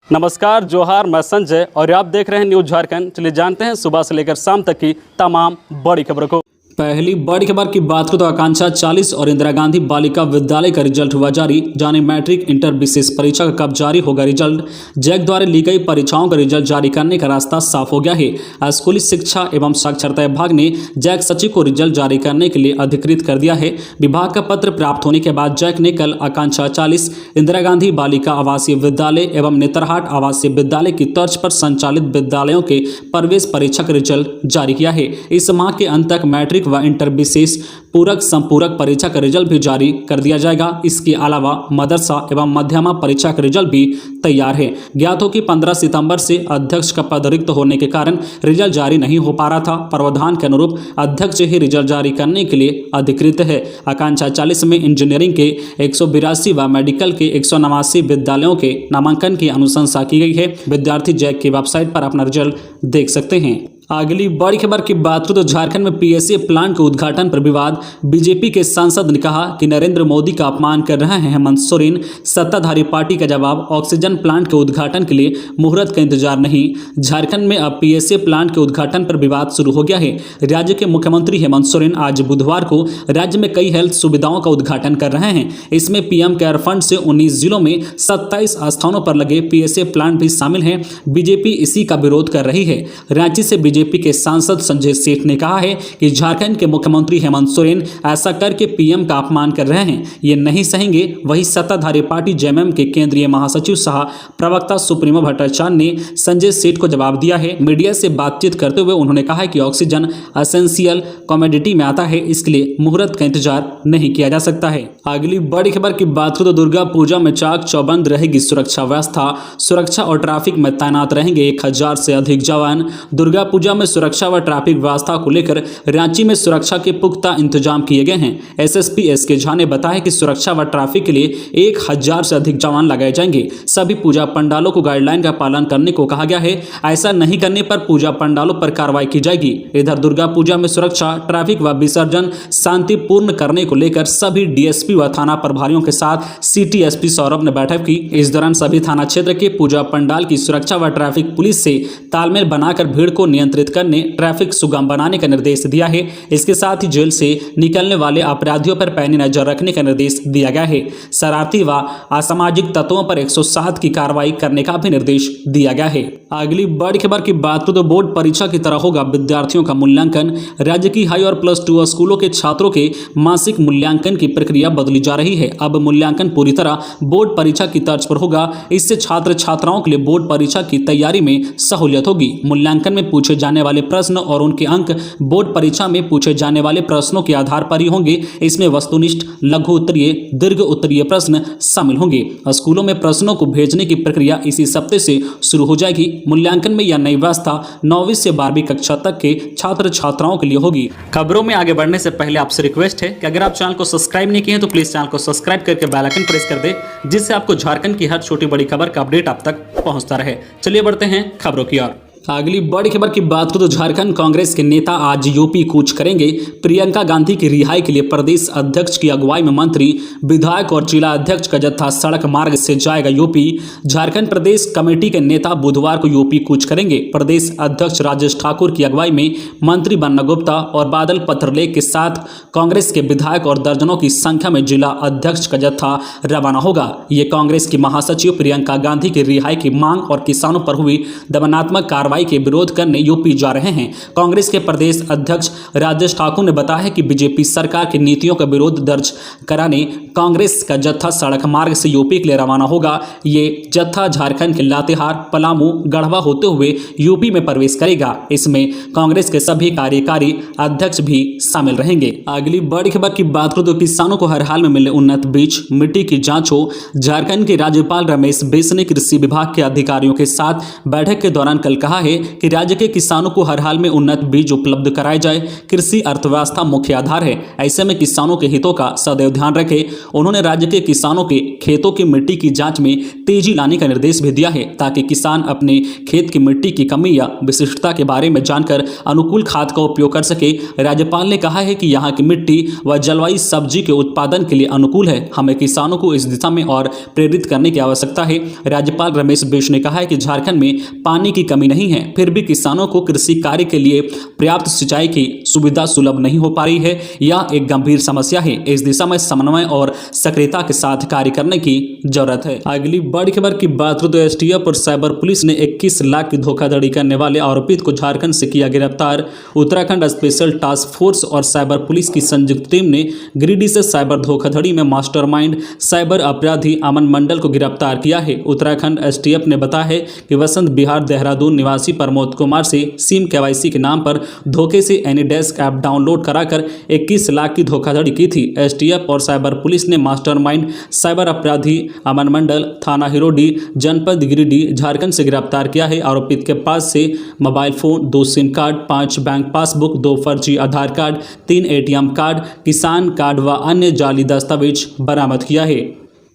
नमस्कार, जोहार, मैं संजय और आप देख रहे हैं न्यूज झारखंड। चलिए जानते हैं सुबह से लेकर शाम तक की तमाम बड़ी खबरों को। पहली बड़ी खबर की बात करें तो आकांक्षा 40 और इंदिरा गांधी बालिका विद्यालय का रिजल्ट हुआ जारी। जाने मैट्रिक इंटर विशेष परीक्षा का कब जारी होगा रिजल्ट। जैक द्वारा ली गई परीक्षाओं का रिजल्ट जारी करने का रास्ता साफ हो गया है। स्कूली शिक्षा एवं साक्षरता विभाग ने जैक सचिव को रिजल्ट जारी करने के लिए अधिकृत कर दिया है। विभाग का पत्र प्राप्त होने के बाद जैक ने कल आकांक्षा 40, इंदिरा गांधी बालिका आवासीय विद्यालय एवं नेतरहाट आवासीय विद्यालय की तर्ज पर संचालित विद्यालयों के प्रवेश परीक्षा का रिजल्ट जारी किया है। इस माह के अंत तक मैट्रिक व इंटर विशेष पूरक संपूरक परीक्षा का रिजल्ट भी जारी कर दिया जाएगा। इसके अलावा मदरसा एवं मध्यमा परीक्षा का रिजल्ट भी तैयार है। ज्ञात हो कि 15 सितंबर से अध्यक्ष का पद रिक्त होने के कारण रिजल्ट जारी नहीं हो पा रहा था। प्रावधान के अनुरूप अध्यक्ष ही रिजल्ट जारी करने के लिए अधिकृत है। आकांक्षा 40 में इंजीनियरिंग के 182 व मेडिकल के 189 विद्यालयों के नामांकन की अनुशंसा की गई है। विद्यार्थी जैक की वेबसाइट पर अपना रिजल्ट देख सकते हैं। अगली बड़ी खबर की बात करें तो झारखंड में पीएसए प्लांट के उद्घाटन पर विवाद। बीजेपी के सांसद ने कहा कि नरेंद्र मोदी का अपमान कर रहे हैं हेमंत सोरेन। सत्ताधारी पार्टी का जवाब, ऑक्सीजन प्लांट के उद्घाटन के लिए मुहूर्त का इंतजार नहीं। झारखंड में अब पीएसए प्लांट के उद्घाटन पर विवाद शुरू हो गया है। राज्य के मुख्यमंत्री हेमंत सोरेन आज बुधवार को राज्य में कई हेल्थ सुविधाओं का उद्घाटन कर रहे हैं। इसमें पीएम केयर फंड से 19 जिलों में 27 स्थानों पर लगे पीएसए प्लांट भी शामिल हैं। बीजेपी इसी का विरोध कर रही है। रांची से बीजेपी के सांसद संजय सेठ ने कहा है कि झारखंड के मुख्यमंत्री हेमंत सोरेन ऐसा करके पीएम का अपमान कर रहे हैं, ये नहीं सहेंगे। वही सत्ताधारी पार्टी जेएमएम के केंद्रीय महासचिव सह प्रवक्ता सुप्रीमो भट्टाचार्य ने संजय सेठ को जवाब दिया है। मीडिया से बातचीत करते हुए उन्होंने कहा है कि ऑक्सीजन एसेंशियल कमोडिटी में आता है, इसके लिए मुहूर्त का इंतजार नहीं किया जा सकता है। अगली बड़ी खबर की बात करें तो दुर्गा पूजा में चाक चौबंद रहेगी सुरक्षा व्यवस्था। सुरक्षा और ट्रैफिक में तैनात रहेंगे 1000 से अधिक जवान। दुर्गा पूजा में सुरक्षा व ट्रैफिक व्यवस्था को लेकर रांची में सुरक्षा के पुख्ता इंतजाम किए गए हैं। एसएसपी एसके झा ने बताया कि सुरक्षा व ट्रैफिक के लिए 1000 से अधिक जवान लगाए जाएंगे। सभी पूजा पंडालों को गाइडलाइन का पालन करने को कहा गया है। ऐसा नहीं करने पर पूजा पंडालों पर कार्रवाई की जाएगी। इधर दुर्गा पूजा में सुरक्षा, ट्रैफिक व विसर्जन शांतिपूर्ण करने को लेकर सभी डीएसपी व थाना प्रभारियों के साथ सिटी एसपी सौरभ ने बैठक की। इस दौरान सभी थाना क्षेत्र के पूजा पंडाल की सुरक्षा व ट्रैफिक पुलिस से तालमेल बनाकर भीड़ को नियंत्रित करने, ट्रैफिक सुगम बनाने का निर्देश दिया है। इसके साथ ही जेल से निकलने वाले अपराधियों पर पैनी नजर रखने का निर्देश दिया गया है। शरारती व असामाजिक तत्वों पर 107 की कार्रवाई करने का भी निर्देश दिया गया है। अगली बड़ी खबर की बात करें तो बोर्ड परीक्षा की तरह होगा विद्यार्थियों का मूल्यांकन। राज्य की हाई और प्लस 2 स्कूलों के छात्रों के मासिक मूल्यांकन की प्रक्रिया बदली जा रही है। अब मूल्यांकन पूरी तरह बोर्ड परीक्षा की तर्ज पर होगा। इससे छात्र छात्राओं के लिए बोर्ड परीक्षा की तैयारी में सहूलियत होगी। मूल्यांकन में पूछे जाने वाले प्रश्न और उनके अंक बोर्ड परीक्षा में पूछे जाने वाले प्रश्नों के आधार पर ही होंगे। इसमें वस्तुनिष्ठ, लघु उत्तरीय, दीर्घ उत्तरीय प्रश्न शामिल होंगे। स्कूलों में प्रश्नों को भेजने की प्रक्रिया इसी सप्ताह से शुरू हो जाएगी। मूल्यांकन में यह नई व्यवस्था 9वीं से 12वीं कक्षा तक के छात्र छात्राओं के लिए होगी। खबरों में आगे बढ़ने से पहले आपसे रिक्वेस्ट है कि अगर आप चैनल को सब्सक्राइब नहीं किए हैं तो प्लीज चैनल को सब्सक्राइब करके बेल आइकन प्रेस कर दे, जिससे आपको झारखंड की हर छोटी बड़ी खबर का अपडेट आप तक पहुंचता रहे। चलिए बढ़ते हैं खबरों की ओर। अगली बड़ी खबर की बात करें तो झारखंड कांग्रेस के नेता आज यूपी कूच करेंगे। प्रियंका गांधी की रिहाई के लिए प्रदेश अध्यक्ष की अगुवाई में मंत्री, विधायक और जिला अध्यक्ष का जत्था सड़क मार्ग से जाएगा यूपी। झारखंड प्रदेश कमेटी के नेता बुधवार को यूपी कूच करेंगे। प्रदेश अध्यक्ष राजेश ठाकुर की अगुवाई में मंत्री बन्ना गुप्ता और बादल पत्रलेख के साथ कांग्रेस के विधायक और दर्जनों की संख्या में जिला अध्यक्ष का जत्था रवाना होगा। ये कांग्रेस की महासचिव प्रियंका गांधी की रिहाई की मांग और किसानों पर हुई दमनात्मक कार्रवाई के विरोध करने यूपी जा रहे हैं। कांग्रेस के प्रदेश अध्यक्ष राजेश ठाकुर ने बताया कि बीजेपी सरकार की नीतियों का विरोध दर्ज कराने कांग्रेस का जत्था सड़क मार्ग से यूपी के लिए रवाना होगा। ये जत्था झारखंड के लातेहार, पलामू, गढ़वा होते हुए यूपी में प्रवेश करेगा। इसमें कांग्रेस के सभी कार्यकारी अध्यक्ष भी शामिल रहेंगे। अगली बड़ी खबर की बात करें तो किसानों को हर हाल में मिले उन्नत बीज, मिट्टी की जांच हो। झारखंड के राज्यपाल रमेश बैस ने कृषि विभाग के अधिकारियों के साथ बैठक के दौरान कल कहा कहा है कि राज्य के किसानों को हर हाल में उन्नत बीज उपलब्ध कराए जाए। कृषि अर्थव्यवस्था मुख्य आधार है, ऐसे में किसानों के हितों का सदैव ध्यान रखें। उन्होंने राज्य के किसानों के खेतों की मिट्टी की जांच में तेजी लाने का निर्देश भी दिया है, ताकि किसान अपने खेत की मिट्टी की कमी या विशिष्टता के बारे में जानकर अनुकूल खाद का उपयोग कर सके। राज्यपाल ने कहा है कि यहाँ की मिट्टी व जलवायु सब्जी के उत्पादन के लिए अनुकूल है। हमें किसानों को इस दिशा में और प्रेरित करने की आवश्यकता है। राज्यपाल रमेश बिष्ट ने कहा है कि झारखंड में पानी की कमी नहीं है, फिर भी किसानों को कृषि कार्य के लिए पर्याप्त सिंचाई की सुविधा सुलभ नहीं हो पा रही है। यह एक गंभीर समस्या है। इस दिशा में समन्वय और सक्रियता के साथ कार्य करने की जरूरत है। अगली बड़ी खबर की बात करें तो एसटीएफ और साइबर पुलिस ने 21 लाख की धोखाधड़ी करने वाले आरोपित को झारखंड से किया गिरफ्तार। उत्तराखंड स्पेशल टास्क फोर्स और साइबर पुलिस की संयुक्त टीम ने गिरिडीह से साइबर धोखाधड़ी में मास्टरमाइंड साइबर अपराधी अमन मंडल को गिरफ्तार किया है। उत्तराखंड एसटीएफ ने बताया है कि वसंत बिहार देहरादून निवासी प्रमोद कुमार से सिम केवाईसी के नाम पर धोखे से एनीडेस्क ऐप डाउनलोड कराकर 21 लाख की धोखाधड़ी की थी। एसटीएफ और साइबर पुलिस ने मास्टरमाइंड साइबर अपराधी अमन मंडल थाना हिरोडी जनपद गिरिडीह झारखंड से गिरफ्तार किया है। आरोपित के पास से mobile phone, 2 SIM card, 5 bank passbook, 2 फर्जी आधार कार्ड, 3 एटीएम कार्ड, किसान कार्ड व अन्य जाली दस्तावेज बरामद किया है।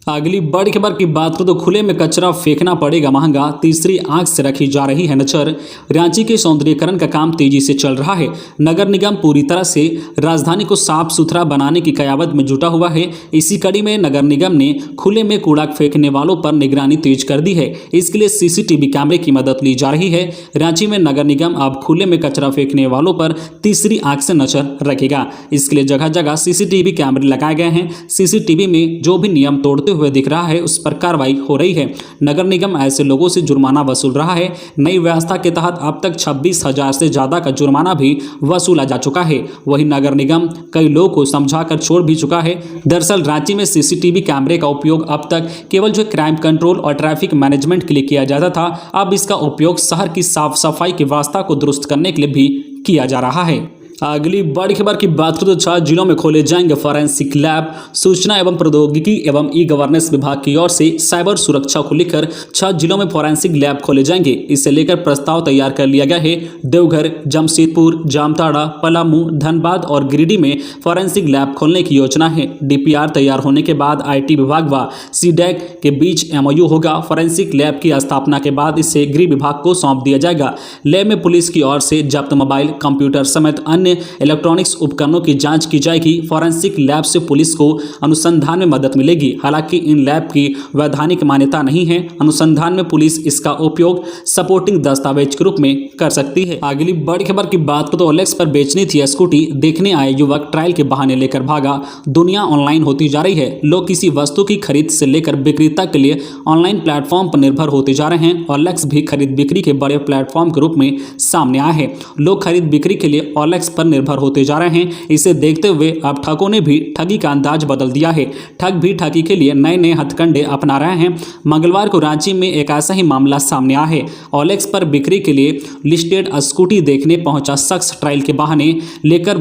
अगली बड़ी खबर की बात करें तो खुले में कचरा फेंकना पड़ेगा महंगा, तीसरी आंख से रखी जा रही है नजर। रांची के सौंदर्यीकरण का काम तेजी से चल रहा है। नगर निगम पूरी तरह से राजधानी को साफ सुथरा बनाने की कयावत में जुटा हुआ है। इसी कड़ी में नगर निगम ने खुले में कूड़ा फेंकने वालों पर निगरानी तेज कर दी है। इसके लिए सीसीटीवी कैमरे की मदद ली जा रही है। रांची में नगर निगम अब खुले में कचरा फेंकने वालों पर तीसरी आंख से नजर रखेगा। इसके लिए जगह जगह सीसीटीवी कैमरे लगाए गए हैं। सीसीटीवी में जो भी नियम तोड़ते हुए दिख रहा है उस पर कार्रवाई हो रही है। नगर निगम ऐसे लोगों से जुर्माना वसूल रहा है। नई व्यवस्था के तहत अब तक 26,000 से ज्यादा का जुर्माना भी वसूला जा चुका है। वहीं नगर निगम कई लोगों को समझाकर छोड़ भी चुका है। दरअसल रांची में सीसीटीवी कैमरे का उपयोग अब तक केवल जो क्राइम कंट्रोल और ट्रैफिक मैनेजमेंट के लिए किया जाता था, अब इसका उपयोग शहर की साफ सफाई की व्यवस्था को दुरुस्त करने के लिए भी किया जा रहा है। अगली बड़ी खबर की बात करें तो 6 जिलों में खोले जाएंगे फॉरेंसिक लैब। सूचना एवं प्रौद्योगिकी एवं ई गवर्नेंस विभाग की ओर से साइबर सुरक्षा को लेकर 6 जिलों में फॉरेंसिक लैब खोले जाएंगे। इसे लेकर प्रस्ताव तैयार कर लिया गया है। देवघर, जमशेदपुर, जामताड़ा, पलामू, धनबाद और गिरिडीह में फॉरेंसिक लैब खोलने की योजना है। डीपीआर तैयार होने के बाद आईटी विभाग व सीडैक के बीच एमओयू होगा। फॉरेंसिक लैब की स्थापना के बाद इसे गृह विभाग को सौंप दिया जाएगा। लैब में पुलिस की ओर से जब्त मोबाइल, कंप्यूटर समेत अन्य इलेक्ट्रॉनिक्स उपकरणों की जांच की जाएगी। फॉरेंसिक लैब से पुलिस को अनुसंधान में मदद मिलेगी। हालांकि इन लैब की वैधानिक मान्यता नहीं है। अनुसंधान में पुलिस इसका उपयोग सपोर्टिंग दस्तावेज के रूप में कर सकती है। अगली बड़ी खबर की बात करें तो ओएलएक्स पर बेचनी थी स्कूटी, देखने आए युवक ट्रायल के बहाने लेकर भागा। दुनिया ऑनलाइन होती जा रही है। लोग किसी वस्तु की खरीद से लेकर बिक्री तक के लिए ऑनलाइन प्लेटफॉर्म पर निर्भर होते जा रहे हैं। ओएलएक्स भी खरीद बिक्री के बड़े प्लेटफॉर्म के रूप में सामने आया है। लोग खरीद बिक्री के लिए ओएलएक्स पर निर्भर होते जा रहे हैं। इसे देखते हुए अब ठगों ने भी ठगी का अंदाज बदल दिया है। ठग भी ठगी के लिए नए नए हथकंडे अपना रहे हैं। मंगलवार को रांची में एक ऐसा ही मामला सामने आया है। ओएलएक्स पर बिक्री के लिए लिस्टेड स्कूटी देखने पहुंचा शख्स ट्रायल के बहाने लेकर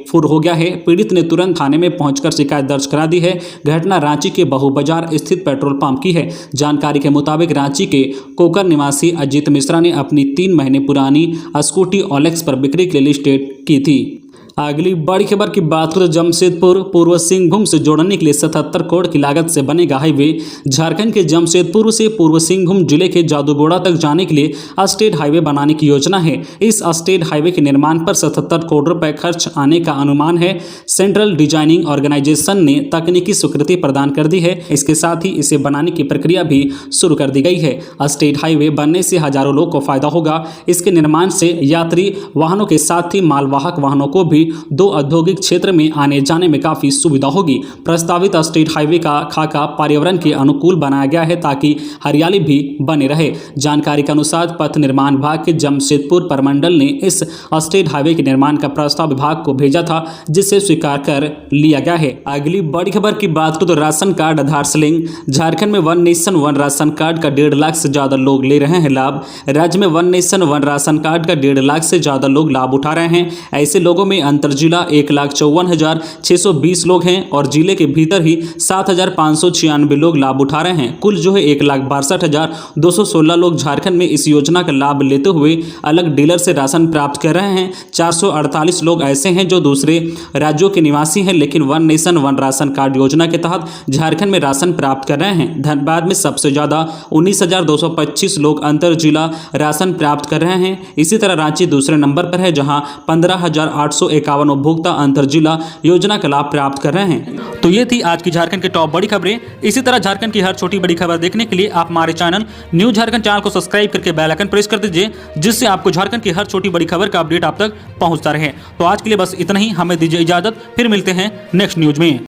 फुर हो गया है। पीड़ित ने तुरंत थाने में पहुंचकर शिकायत दर्ज करा दी है। घटना रांची के बहु बाजार स्थित पेट्रोल पंप की है। जानकारी के मुताबिक रांची के कोकर निवासी अजीत मिश्रा ने अपनी 3 महीने पुरानी स्कूटी ओएलएक्स पर बिक्री के लिए लिस्टेड की थी। अगली बड़ी खबर की बात करें तो जमशेदपुर पूर्व सिंहभूम से जोड़ने के लिए 77 करोड़ की लागत से बनेगा हाईवे। झारखंड के जमशेदपुर से पूर्व सिंहभूम जिले के जादूगोड़ा तक जाने के लिए स्टेट हाईवे बनाने की योजना है। इस स्टेट हाईवे के निर्माण पर 77 करोड़ रुपए खर्च आने का अनुमान है। सेंट्रल डिजाइनिंग ऑर्गेनाइजेशन ने तकनीकी स्वीकृति प्रदान कर दी है। इसके साथ ही इसे बनाने की प्रक्रिया भी शुरू कर दी गई है। स्टेट हाईवे बनने से हजारों लोगों को फायदा होगा। इसके निर्माण से यात्री वाहनों के साथ ही मालवाहक वाहनों को भी 2 औद्योगिक क्षेत्र में आने जाने में काफी सुविधा होगी। प्रस्तावित स्टेट हाईवे का खाका पर्यावरण के अनुकूल बनाया गया है ताकि हरियाली भी बने रहे। जानकारी के अनुसार पथ निर्माण विभाग के जमशेदपुर प्रमंडल ने इस स्टेट हाईवे के निर्माण का प्रस्ताव विभाग को भेजा था, जिसे स्वीकार कर लिया गया है। अगली बड़ी खबर की बात करें तो राशन कार्ड आधार से लिंक। झारखंड में one nation one ration card का 1.5 लाख से ज्यादा लोग ले रहे हैं लाभ। राज्य में one nation one ration card का 1.5 लाख से ज्यादा लोग लाभ उठा रहे हैं। ऐसे लोगों में अंतर जिला 1,54,620 लोग हैं और जिले के भीतर ही 7,596 लोग लाभ उठा रहे हैं। कुल जो है 1,62,216 लोग झारखंड में इस योजना का लाभ लेते हुए अलग डीलर से राशन प्राप्त कर रहे हैं। 448 लोग ऐसे हैं जो दूसरे राज्यों के निवासी हैं लेकिन one nation one ration card योजना के तहत झारखंड में राशन प्राप्त कर रहे हैं। धनबाद में सबसे ज़्यादा 19,225 लोग अंतर जिला राशन प्राप्त कर रहे हैं। इसी तरह रांची दूसरे नंबर पर है जहां 15,851 उपभोक्ता अंतर जिला योजना का लाभ प्राप्त कर रहे हैं। तो ये थी आज की झारखंड की टॉप बड़ी खबरें। इसी तरह झारखंड की हर छोटी बड़ी खबर देखने के लिए आप हमारे चैनल न्यूज़ झारखंड चैनल को सब्सक्राइब करके बेल आइकन प्रेस कर दीजिए, जिससे आपको झारखंड की हर छोटी बड़ी खबर का अपडेट आप तक पहुंचता रहे। तो आज के लिए बस इतना ही, हमें दीजिए इजाजत, फिर मिलते हैं नेक्स्ट न्यूज में।